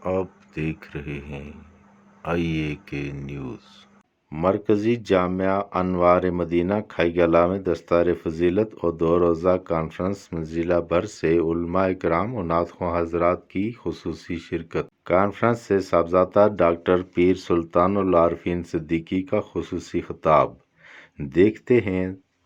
آپ دیکھ رہے ہیں IAK نیوز۔ مرکزی جامعہ انوار مدینہ کھائی گلہ میں دستار فضیلت اور 2 روزہ کانفرنس میں ضلع بھر سے علماء کرام و نعت خواں حضرات کی خصوصی شرکت۔ کانفرنس سے صاحبزادہ ڈاکٹر پیر سلطان العارفین صدیقی کا خصوصی خطاب۔ دیکھتے ہیں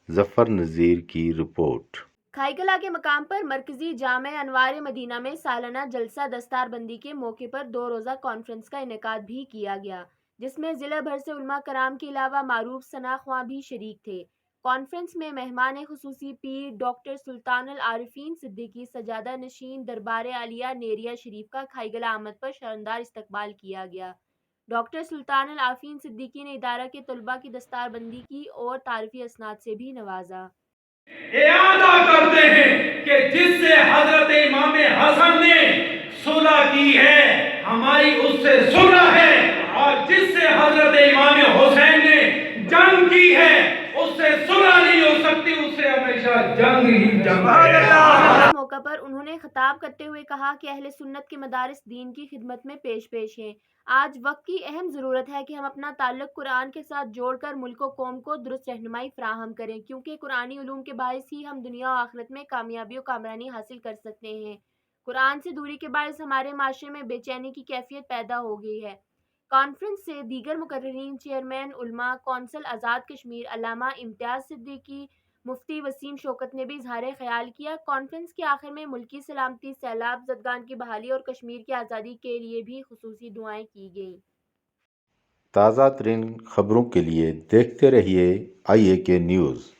ظفر نذیر کی رپورٹ۔ کھائی کلاں کے مقام پر مرکزی جامعہ انوار مدینہ میں سالانہ جلسہ دستار بندی کے موقع پر 2 روزہ کانفرنس کا انعقاد بھی کیا گیا، جس میں ضلع بھر سے علماء کرام کے علاوہ معروف ثناء خواں بھی شریک تھے۔ کانفرنس میں مہمان خصوصی پیر ڈاکٹر سلطان العارفین صدیقی سجادہ نشین دربار عالیہ نیریا شریف کا کھائی کلاں آمد پر شاندار استقبال کیا گیا۔ ڈاکٹر سلطان العارفین صدیقی نے ادارہ کے طلباء کی دستار بندی کی اور تعارفی اسناد سے بھی نوازا۔ اعادہ کرتے ہیں کہ جس سے حضرت امام حسن نے صلح کی ہے ہماری اس سے صلح ہے، اور جس سے حضرت امام حسین نے جنگ کی ہے اس سے صلح نہیں ہو سکتی، اس سے ہمیشہ جنگ ہی جنگ ہے۔ اس موقع پر انہوں نے خطاب کرتے ہوئے کہا کہ اہل سنت کے مدارس دین کی خدمت میں پیش ہیں۔ آج وقت کی اہم ضرورت ہے کہ ہم اپنا تعلق قرآن کے ساتھ جوڑ کر ملک و قوم کو درست رہنمائی فراہم کریں، کیونکہ قرآنی علوم کے باعث ہی ہم دنیا و آخرت میں کامیابی و کامرانی حاصل کر سکتے ہیں۔ قرآن سے دوری کے باعث ہمارے معاشرے میں بے چینی کی کیفیت پیدا ہو گئی ہے۔ کانفرنس سے دیگر مقررین، چیئرمین علماء کونسل آزاد کشمیر علامہ امتیاز صدیقی، مفتی وسیم شوکت نے بھی اظہار خیال کیا۔ کانفرنس کے آخر میں ملکی سلامتی، سیلاب زدگان کی بحالی اور کشمیر کی آزادی کے لیے بھی خصوصی دعائیں کی گئیں۔ تازہ ترین خبروں کے لیے دیکھتے رہیے IAK نیوز۔